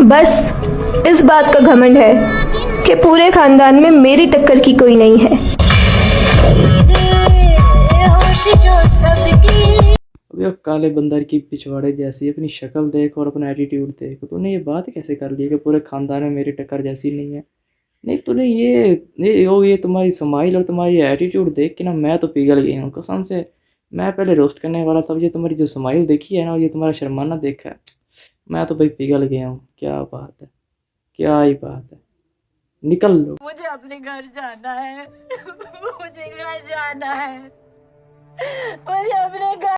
बस इस बात का घमंड है कि पूरे खानदान में मेरी टक्कर की कोई नहीं है। अब यह काले बंदर की पिछवाड़े जैसी अपनी शक्ल देख और अपना एटीट्यूड देख, तूने ये बात कैसे कर ली कि पूरे खानदान में मेरी टक्कर जैसी नहीं है। नहीं तूने ये तुम्हारी स्माइल और तुम्हारी एटीट्यूड देख के ना मैं तो पिघल गई हूँ कसम से। मैं पहले रोस्ट करने वाला था, ये तुम्हारी जो स्माइल देखी है ना, ये तुम्हारा शर्माना देखा है, मैं तो भाई पिघल गया हूँ। क्या बात है, क्या ही बात है। निकल लो। मुझे अपने घर जाना है। मुझे घर जाना है। मुझे अपने घर